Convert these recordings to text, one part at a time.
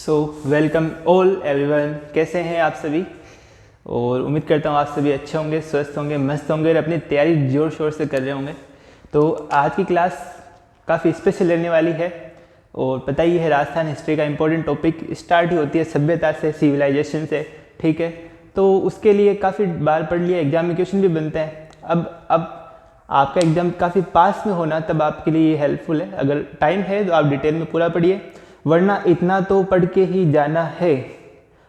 So welcome all everyone, कैसे हैं आप सभी। और उम्मीद करता हूँ आप सभी अच्छे होंगे, स्वस्थ होंगे, मस्त होंगे और अपनी तैयारी ज़ोर शोर से कर रहे होंगे। तो आज की क्लास काफ़ी स्पेशल रहने वाली है और पता ही है राजस्थान हिस्ट्री का इम्पोर्टेंट टॉपिक स्टार्ट ही होती है सभ्यता से, सिविलाइजेशन से, ठीक है। तो उसके लिए काफ़ी बार पढ़ लिया, एग्जाम में क्वेश्चन भी बनते हैं। अब आपका एग्ज़ाम काफ़ी पास में होना तब आपके लिए ये हेल्पफुल है। अगर टाइम है तो आप डिटेल में पूरा पढ़िए, वरना इतना तो पढ़ के ही जाना है।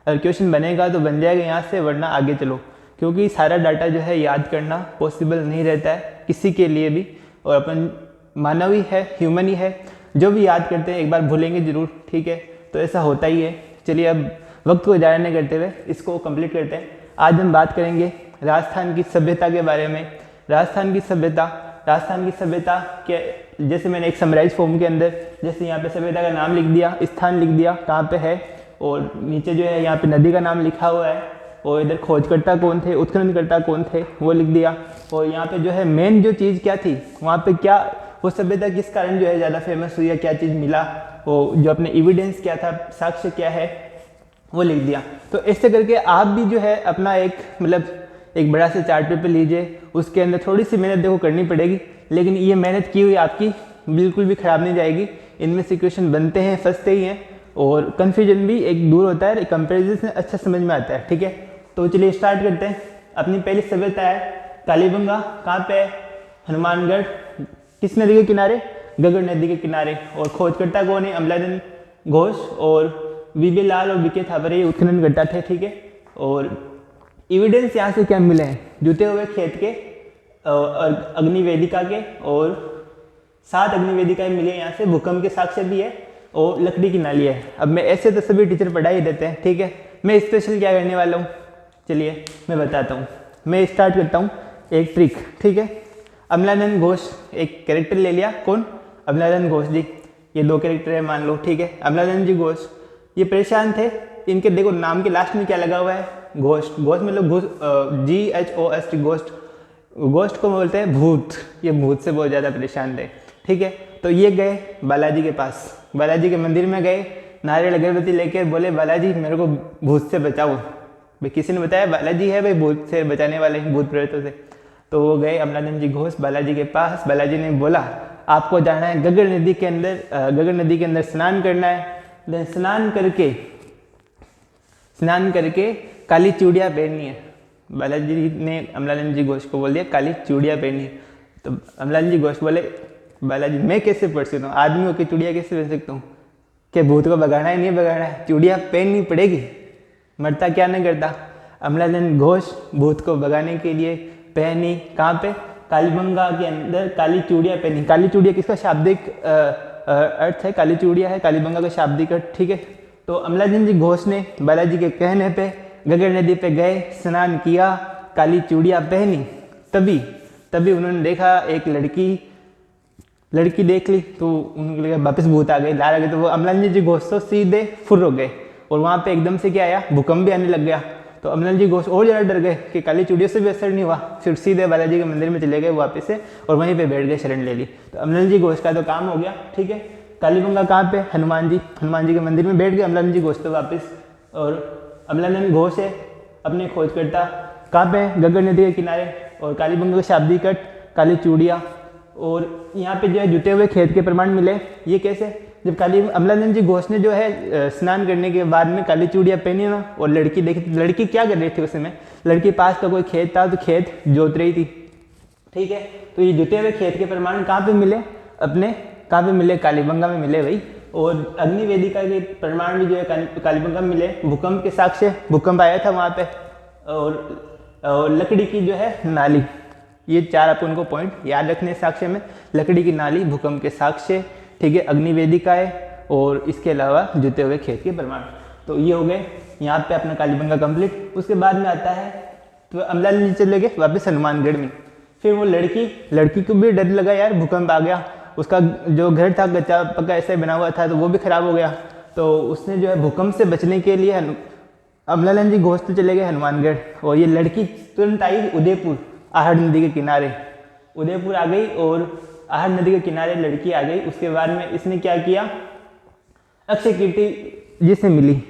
अगर क्वेश्चन बनेगा तो बन जाएगा यहाँ से, वरना आगे चलो, क्योंकि सारा डाटा जो है याद करना पॉसिबल नहीं रहता है किसी के लिए भी। और अपन मानव ही है, ह्यूमन ही है, जो भी याद करते हैं एक बार भूलेंगे ज़रूर, ठीक है। तो ऐसा होता ही है। चलिए अब वक्त को ज़ाया नहीं करते हुए इसको कंप्लीट करते हैं। आज हम बात करेंगे राजस्थान की सभ्यता के बारे में। राजस्थान की सभ्यता के जैसे मैंने एक समराइज फॉर्म के अंदर, जैसे यहाँ पे सभ्यता का नाम लिख दिया, स्थान लिख दिया कहाँ पे है, और नीचे जो है यहाँ पे नदी का नाम लिखा हुआ है, और इधर खोजकर्ता कौन थे, उत्खननकर्ता कौन थे वो लिख दिया। और यहाँ पे जो है मेन जो चीज़ क्या थी, वहाँ पे क्या वो सभ्यता किस कारण जो है ज़्यादा फेमस हुई है, क्या चीज़ मिला, वो जो अपने एविडेंस क्या था, साक्ष्य क्या है, वो लिख दिया। तो ऐसे करके आप भी जो है अपना एक बड़ा सा चार्ट पेपर लीजिए, उसके अंदर थोड़ी सी मेहनत देखो करनी पड़ेगी, लेकिन ये मेहनत की हुई आपकी बिल्कुल भी खराब नहीं जाएगी। इनमें से क्वेश्चन बनते हैं, फंसते ही हैं, और कन्फ्यूजन भी एक दूर होता है, कंपेरिजन से अच्छा समझ में आता है, ठीक है। तो चलिए स्टार्ट करते हैं। अपनी पहली सभ्यता है कालीबंगा। कहाँ पे है? हनुमानगढ़। किस नदी के किनारे? गगन नदी के किनारे। और खोजकर्ता कौन है? अमलादन घोष और वीबी लाल और बीके थापरे उत्खननकर्ता थे, ठीक है। और एविडेंस यहाँ से क्या मिले हैं? जुते हुए खेत के और अग्निवेदिका के, और 7 अग्निवेदिकाएं मिली है यहाँ से, भूकंप के साक्ष्य भी है, और लकड़ी की नाली है। अब मैं ऐसे तो सभी टीचर पढ़ा ही देते हैं, ठीक है। मैं स्पेशल क्या करने वाला हूँ, चलिए मैं बताता हूँ। मैं स्टार्ट करता हूँ एक ट्रिक, ठीक है। अमलानंद घोष एक कैरेक्टर ले लिया। कौन? अमलानंद घोष जी। ये 2 कैरेक्टर है मान लो, ठीक है। अमलानंद जी घोष ये परेशान थे। इनके देखो नाम के लास्ट में क्या लगा हुआ है? घोस्ट। घोस्ट मतलब GHOST, घोस्ट। घोस्ट को बोलते हैं भूत। ये भूत से बहुत ज़्यादा परेशान थे, ठीक है। तो ये गए बालाजी के पास, बालाजी के मंदिर में गए, नारियल अगरबत्ती लेकर बोले बालाजी मेरे को भूत से बचाओ। भाई किसी ने बताया बालाजी है भाई भूत से बचाने वाले, भूत प्रेतों से। तो वो गए अमलानंद जी घोष बालाजी के पास। बालाजी ने बोला आपको जाना है गगन नदी के अंदर, गगन नदी के अंदर स्नान करना है। स्नान करके काली चूड़ियाँ पहननी है। बालाजी ने अमलानंद जी घोष को बोल दिया काली चूड़ियाँ पहननी है। तो अमलानंद जी घोष बोले बालाजी मैं कैसे पढ़ सकता हूँ, आदमी होकर चूड़ियाँ कैसे पहन सकता हूँ? क्या भूत को भगाना है? नहीं भगाना है, चूड़ियाँ पहननी पड़ेगी, मरता क्या नहीं करता। अमलानंद घोष भूत को भगाने के लिए पहनी। कहाँ पे? कालीबंगा के अंदर काली चूड़ियाँ पहनी। काली चूड़ियाँ किसका शाब्दिक अर्थ है? काली चूड़ियाँ है कालीबंगा का शाब्दिक अर्थ, ठीक है। तो अमलानंद जी घोष ने बालाजी के कहने पे गगन नदी पे गए, स्नान किया, काली चूड़ियाँ पहनी। तभी उन्होंने देखा एक लड़की देख ली, तो उनको लगा वापस भूत आ गए, लार आ गए। तो वो अमलानंद जी घोष तो सीधे फुर्र हो गए, और वहाँ पे एकदम से क्या आया? भूकंप भी आने लग गया। तो अमलानंद जी घोष और ज़्यादा डर गए कि काली चूड़ियों से भी असर नहीं हुआ। फिर सीधे बालाजी के मंदिर में चले गए वापस से, और वहीं पे बैठ गए, शरण ले ली। तो अमलानंद जी घोष का तो काम हो गया, ठीक है। कालीबंगा कहाँ पे? हनुमान जी के मंदिर में बैठ गए अमलानंद जी घोष तो वापस। और अमलानंद घोष है अपने खोजकर्ता कहाँ पे? गगन नदी के किनारे। और कालीबंगा का शाब्दिक अर्थ काली चूड़ियाँ। और यहाँ पे जो है जुटे हुए खेत के प्रमाण मिले। ये कैसे? जब अमलानंद जी घोष ने जो है स्नान करने के बाद में काली चूड़ियाँ पहनी ना, और लड़की देखी, लड़की क्या कर रही थी उस समय? लड़की पास का कोई खेत था तो खेत जोत रही थी, ठीक है। तो ये जुटे हुए खेत के प्रमाण कहाँ पे मिले? कहाँ पे मिले? कालीबंगा में मिले भाई। और अग्निवेदिका के प्रमाण भी जो है कालीबंगा में मिले। भूकंप के साक्ष्य, भूकंप आया था वहाँ पे। और लकड़ी की जो है नाली, ये 4 अपन को पॉइंट याद रखने साक्ष्य में। लकड़ी की नाली, भूकंप के साक्ष्य, ठीक है, अग्निवेदिकाएं, और इसके अलावा जुते हुए खेत के प्रमाण। तो ये हो गए यहाँ पे अपना कालीबंगा कंप्लीट। उसके बाद में आता है तो अमलानंद जी चले गए वापस हनुमानगढ़ में। फिर वो लड़की को भी डर लगा यार, भूकंप आ गया, उसका जो घर था कच्चा पक्का ऐसे बना हुआ था तो वो भी खराब हो गया। तो उसने जो है भूकंप से बचने के लिए अमलानंद जी घोष तो चले गए हनुमानगढ़, और ये लड़की तुरंत आई उदयपुर, आहड़ नदी के किनारे। उदयपुर आ गई और आहड़ नदी के किनारे लड़की आ गई। उसके बाद में इसने क्या किया? अक्षय कीर्ति जिसे मिली,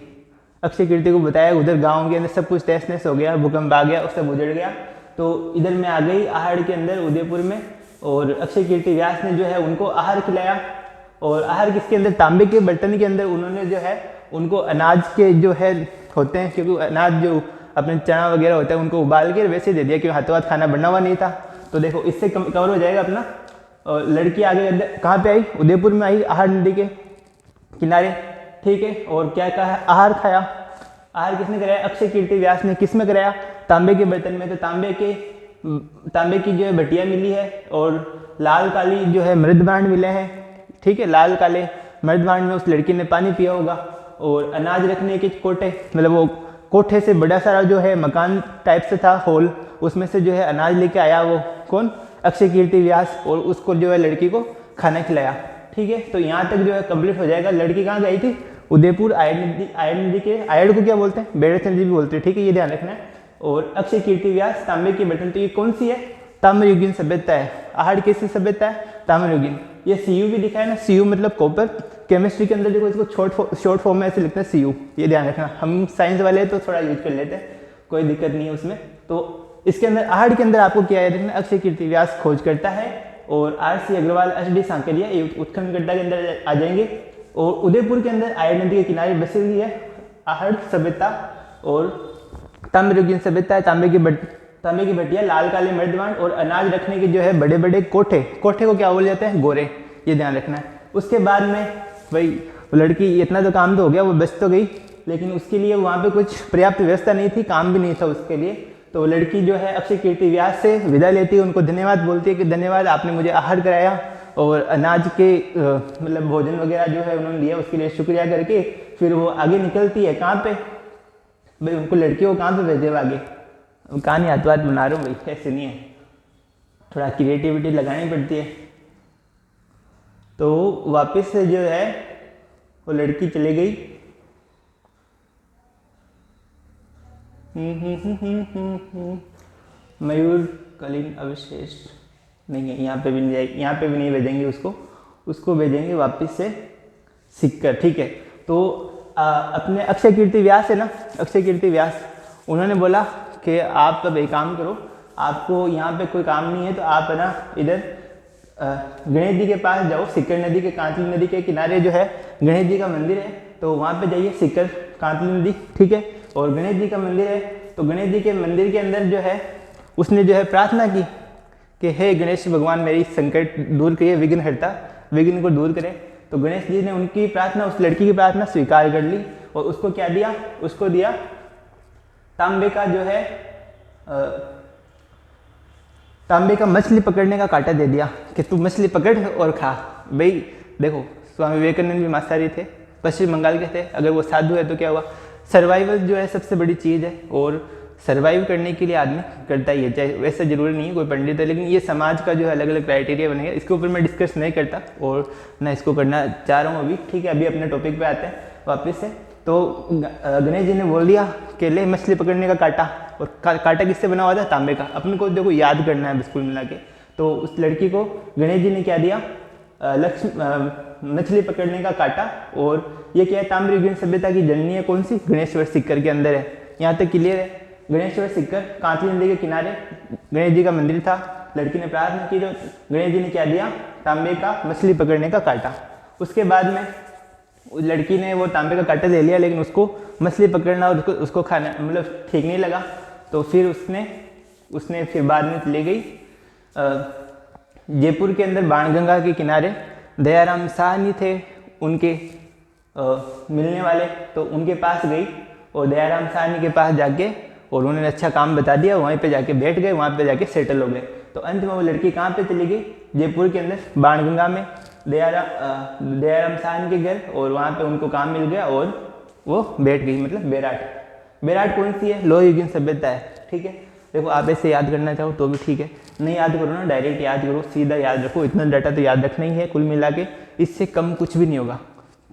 अक्षय कीर्ति को बताया उधर गांव के अंदर सब कुछ तहस नहस हो गया, भूकंप आ गया, उससे उजड़ गया। तो इधर में आ गई आहड़ के अंदर उदयपुर में, और अक्षय कीर्ति व्यास ने जो है उनको आहार खिलाया। और आहार किसके अंदर, तांबे के बर्तन के अंदर उन्होंने जो है उनको अनाज के जो है होते हैं, क्योंकि अनाज जो अपने चना वगैरह होता है उनको उबाल के वैसे दे दिया, क्योंकि हाथों हाथ खाना बना हुआ नहीं था। तो देखो इससे कवर हो जाएगा अपना। और लड़की आगे कहाँ पे आई, उदयपुर में आई, आहड़ नदी के किनारे, ठीक है। और क्या कहा, आहार खाया। आहार किसने कराया, अक्षय कीर्ति व्यास ने। किस में कराया, तांबे के बर्तन में। तो तांबे की जो है बटिया मिली है, और लाल काली जो है मृदभांड मिले हैं, ठीक है। लाल काले मृदभांड में उस लड़की ने पानी पिया होगा। और अनाज रखने के कोटे, मतलब वो कोठे से बड़ा सारा जो है मकान टाइप से था हॉल, उसमें से जो है अनाज लेके आया वो कौन, अक्षय कीर्ति व्यास, और उसको जो है लड़की को खाना खिलाया, ठीक है। तो यहाँ तक जो है कंप्लीट हो जाएगा। लड़की कहाँ गई थी, उदयपुर। आयड़ नदी के, आयड़ को क्या बोलते हैं, बेड़च नदी भी बोलते हैं, ठीक है, ये ध्यान रखना है। और अक्षय कीर्ति व्यास तांबे के बर्तन, तो ये कौन सी है, ताम्रयुगीन सभ्यता है। आहड़ कैसी सभ्यता है, ताम्रयुगीन। ये सीयू भी लिखा है ना, सीयू मतलब कॉपर। केमिस्ट्री के अंदर देखो इसको शॉर्ट फॉर्म में ऐसे लिखते हैं सीयू, ये ध्यान रखना। हम साइंस वाले तो थोड़ा यूज कर लेते हैं, कोई दिक्कत नहीं है उसमें। तो इसके अंदर आहड़ के अंदर आपको क्या है देखना, अक्षय कीर्ति व्यास खोज करता है, और RC अग्रवाल, HD सांकलिया ये उत्खनन के अंदर आ जाएंगे। और उदयपुर के अंदर आयड़ नदी के किनारे बसी हुई है आहड़ सभ्यता, और ताम्रयुगीन सभ्यता है। तांबे की बटिया, लाल काले मर्दवान, और अनाज रखने के जो है बड़े बड़े कोठे को क्या बोले जाते हैं, गोरे, ये ध्यान रखना है। उसके बाद में भाई लड़की, इतना तो काम तो हो गया, वो बच तो गई, लेकिन उसके लिए वहाँ पे कुछ पर्याप्त व्यवस्था नहीं थी, काम भी नहीं था उसके लिए। तो लड़की जो है अक्षय कीर्ति व्यास से विदा लेती है, उनको धन्यवाद बोलती है कि धन्यवाद, आपने मुझे आहार कराया और अनाज के मतलब भोजन वगैरह जो है उन्होंने दिया, उसके लिए शुक्रिया करके फिर वो आगे निकलती है। कहाँ पे भाई, उनको लड़कियों को कहाँ पे भेजे आगे, कहानी हाथवात बना रहा हूँ भाई, ऐसे नहीं है, थोड़ा क्रिएटिविटी लगानी पड़ती है। तो वापस से जो है वो लड़की चली गई। मयूर कलीन अवशेष नहीं है, यहाँ पे भी नहीं जाएगी, यहाँ पे भी नहीं भेजेंगे उसको भेजेंगे वापस से सिक्कर, ठीक है। तो अपने अक्षय कीर्ति व्यास है ना, अक्षय कीर्ति व्यास, उन्होंने बोला कि आप अब एक काम करो, आपको यहाँ पे कोई काम नहीं है तो आप है ना इधर गणेश जी के पास जाओ। सिक्कर नदी के, कांतली नदी के किनारे जो है गणेश जी का मंदिर है, तो वहाँ पे जाइए, सिक्कर कांतली नदी, ठीक है। और गणेश जी का मंदिर है, तो गणेश जी के मंदिर के अंदर जो है उसने जो है प्रार्थना की कि हे गणेश भगवान, मेरी संकट दूर करिए, विघ्न हरता, विघ्न को दूर करे। तो गणेश जी ने उनकी प्रार्थना, उस लड़की की प्रार्थना स्वीकार कर ली, और उसको क्या दिया, उसको दिया तांबे का जो है तांबे का मछली पकड़ने का कांटा दे दिया कि तू मछली पकड़ और खा। भाई देखो, स्वामी विवेकानंद भी मांसाहारी थे, पश्चिम बंगाल के थे, अगर वो साधु है तो क्या हुआ, सर्वाइवल जो है सबसे बड़ी चीज़ है, और सर्वाइव करने के लिए आदमी करता ही है, चाहे वैसे जरूरी नहीं है कोई पंडित है, लेकिन ये समाज का जो है अलग अलग क्राइटेरिया बनेगा, इसके ऊपर मैं डिस्कस नहीं करता और ना इसको करना चाह रहा हूँ अभी, ठीक है। अभी अपने टॉपिक पे आते हैं वापस से। तो गणेश जी ने बोल दिया कि ले मछली पकड़ने का कांटा, और कांटा किससे बना हुआ था, तांबे का। अपने को देखो याद करना है बिल्कुल मिला के। तो उस लड़की को गणेश जी ने क्या दिया, मछली पकड़ने का कांटा, और ये क्या है, ताम्रयुगीन सभ्यता की जननी है, कौन सी, गणेश्वर सिक्कर के अंदर है, यहाँ तक क्लियर है। गणेश्वर सिक्कर कांतली नदी के किनारे गणेश जी का मंदिर था, लड़की ने प्रार्थना की तो गणेश जी ने क्या दिया, तांबे का मछली पकड़ने का कांटा। उसके बाद में लड़की ने वो तांबे का कांटा ले लिया, लेकिन उसको मछली पकड़ना और उसको खाना मतलब ठीक नहीं लगा, तो फिर उसने फिर बाद में चली गई जयपुर के अंदर बाणगंगा के किनारे दयाराम साहनी थे उनके मिलने वाले, तो उनके पास गई और दयाराम साहनी के पास जाके और उन्होंने अच्छा काम बता दिया, वहीं पे जाके बैठ गए, वहाँ पे जाके सेटल हो गए। तो अंत में वो लड़की कहाँ पे चली गई, जयपुर के अंदर बाणगंगा में दयाराम साहनी के घर, और वहाँ पे उनको काम मिल गया और वो बैठ गई, मतलब बेराट कौन सी है, लोहयुगीन सभ्यता है, ठीक है। देखो आप ऐसे याद करना चाहो तो भी ठीक है, नहीं याद करो ना डायरेक्ट याद करो, सीधा याद रखो, इतना डाटा तो याद रखना ही है कुल मिला के, इससे कम कुछ भी नहीं होगा,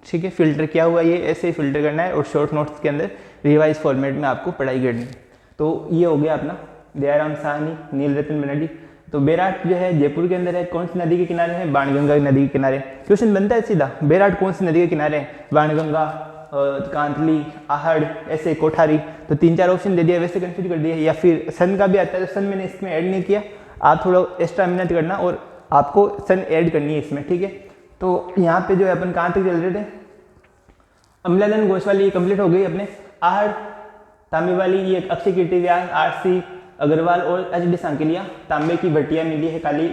ठीक है। फिल्टर क्या हुआ, ये ऐसे ही फिल्टर करना है और शॉर्ट नोट्स के अंदर रिवाइज फॉर्मेट में आपको पढ़ाई करनी है। तो ये हो गया अपना दयाराम साहनी, नीलरत्न बनर्जी। तो बेराट जो है जयपुर के अंदर है, कौन सी नदी के किनारे है, बाणगंगा नदी के किनारे। क्वेश्चन बनता है सीधा, बेराट कौन सी नदी के किनारे है, बाणगंगा, कांतली, आहड़, ऐसे कोठारी, तो 3-4 ऑप्शन दे दिया, वैसे कंफ्यूज कर दिया। या फिर सन का भी आता है, तो सन मैंने इसमें ऐड नहीं किया, आप थोड़ा एक्स्ट्रा मेहनत करना और आपको सन ऐड करनी है इसमें, ठीक है। तो यहाँ पे जो है अपन कहाँ तक चल रहे थे, अमलादन घोष वाली कंप्लीट हो गई अपने। आहड़ तांबे वाली ये अक्षय कीर्ति व्यास, आरसी अग्रवाल और एचडी सांकेलिया, तांबे की भट्टियाँ मिली है काली,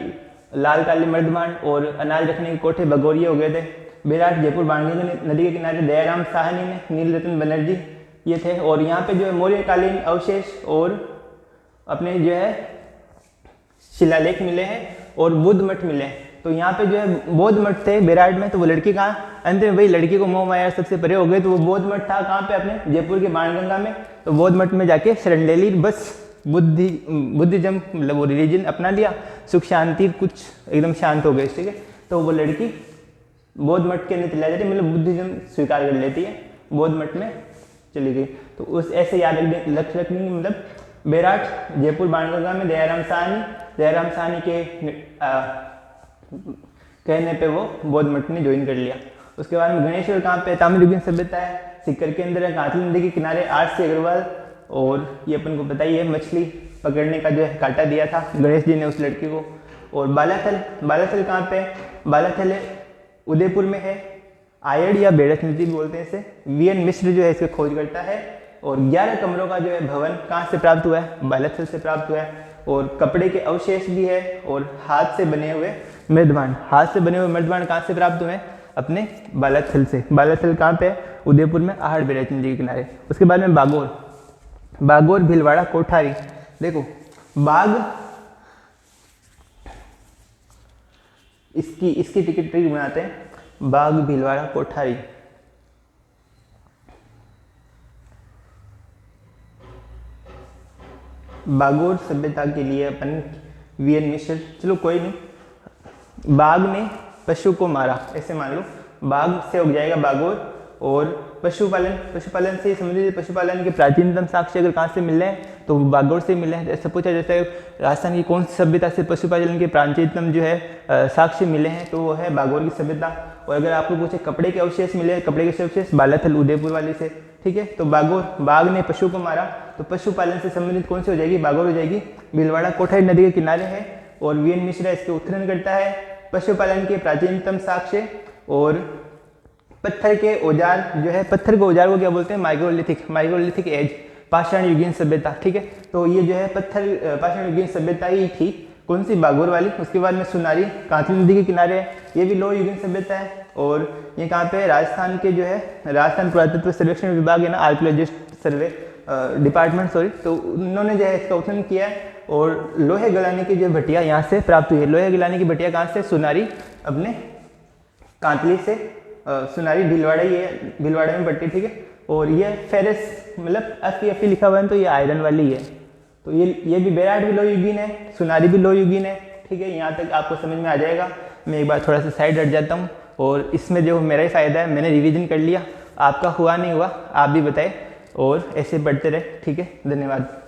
लाल काली मर्दमान और अनाज रखने के कोठे भगोरिये हो गए थे। विराट जयपुर बाणगंगा नदी के किनारे दयाराम साहनी ने, नीलरत्न बनर्जी ये थे। और यहाँ पे जो है मौर्यकालीन अवशेष और अपने जो है शिलालेख मिले हैं और बुद्ध मठ मिले हैं। तो यहाँ पे जो है बौद्ध मठ थे बेराट में, तो वो लड़की कहाँ, अंत में वही लड़की को मोह माया सबसे परे हो गए, तो वो बौद्ध मठ था कहाँ पे, अपने जयपुर के बाणगंगा में। तो बौद्ध मठ में जाके शरण ले ली, बस बुद्धिज्म मतलब वो रिलीजन अपना लिया, सुख शांति कुछ एकदम शांत हो गए, ठीक है। तो वो लड़की बौद्ध मठ के अंदर चला जाती, मतलब बुद्धिज्म स्वीकार कर लेती है, बौद्ध मठ में चली गई। तो उस ऐसे याद लक्ष्य रखने मतलब बेराट जयपुर बाणगंगा में दयाराम साहनी के कहने पे वो बौद्ध मठ ने ज्वाइन कर लिया। उसके बाद में गणेश्वर कहाँ पे, ताम्रयुगीन सभ्यता है, सिक्कर के अंदर है, कांतली नदी के किनारे, आरसी अग्रवाल। और ये अपन को पता ही है, मछली पकड़ने का जो है कांटा दिया था गणेश जी ने उस लड़की को। और बालाथल कहाँ पे, बालाथल उदयपुर में है, आयड़ या बेड़क नदी बोलते हैं इसे। वीएन मिश्र जो है इसके खोज करता है। और 11 कमरों का जो है भवन कहाँ से प्राप्त हुआ है, बालाथल से प्राप्त हुआ है। और कपड़े के अवशेष भी है और हाथ से बने हुए मृदमान कहाँ से प्राप्त हुए, अपने बालाथल से। बालाथल कहाँ पे, उदयपुर में, आहड़ बेड़क नदी के किनारे। उसके बाद में बागोर भीलवाड़ा कोठारी। देखो बाग इसकी टिकट ट्रिक बनाते हैं, बाग भीलवाड़ा कोठारी। बागोर सभ्यता के लिए अपन वीएन मिश्र, चलो कोई नहीं, बाघ ने पशु को मारा ऐसे मान लो, बाघ से उग जाएगा बागोर। और पशुपालन से संबंधित पशुपालन के प्राचीनतम साक्ष्य अगर कहाँ से मिले हैं तो बागोर से मिले हैं। ऐसा पूछा जैसे राजस्थान की कौन सी सभ्यता से पशुपालन के प्राचीनतम जो है साक्ष्य मिले हैं, तो वो है बागोर की सभ्यता। और अगर आपको पूछे कपड़े के अवशेष मिले, कपड़े के अवशेष बालाथल उदयपुर वाली से, ठीक है। तो बाघ ने पशु को मारा, तो पशुपालन से संबंधित कौन सी हो जाएगी, बागोर हो जाएगी। भीलवाड़ा कोठारी नदी के किनारे है और वीएन मिश्रा इसके उत्खनन करता है। पशुपालन के प्राचीनतम साक्ष्य और पत्थर के औजार जो है, पत्थर के औजार को क्या बोलते हैं, माइक्रोलिथिक एज, पाषाण युगीन सभ्यता, ठीक है। तो ये जो है पाषाण युगीन सभ्यता ही थी, कौन सी, बागोर वाली। उसके बाद में सुनारी कांतली नदी के किनारे है, ये भी लो युगीन सभ्यता है। और ये कहाँ पे, राजस्थान के जो है राजस्थान पुरातत्व सर्वेक्षण विभाग है ना, आर्कियोलॉजिस्ट सर्वे डिपार्टमेंट, सॉरी, तो उन्होंने जो है इसका उत्खनन किया है। और लोहे गलाने की जो भट्टियाँ यहाँ से प्राप्त हुई है, लोहे गलाने की भट्टियाँ कहाँ से, सुनारी, अपने कांतली से, सुनारी भीलवाड़ा, ये भीलवाड़ा में भट्टी, ठीक है। और ये फेरस मतलब Fe लिखा हुआ है, तो ये आयरन वाली है। तो ये भी बेराट भी लो युगीन है, सुनारी भी लो युगीन है, ठीक है। यहाँ तक आपको समझ में आ जाएगा। मैं एक बार थोड़ा सा साइड हट जाता हूँ, और इसमें जो मेरा ही फ़ायदा है, मैंने रिवीजन कर लिया, आपका हुआ नहीं हुआ आप भी बताएं, और ऐसे पढ़ते रहे, ठीक है। धन्यवाद।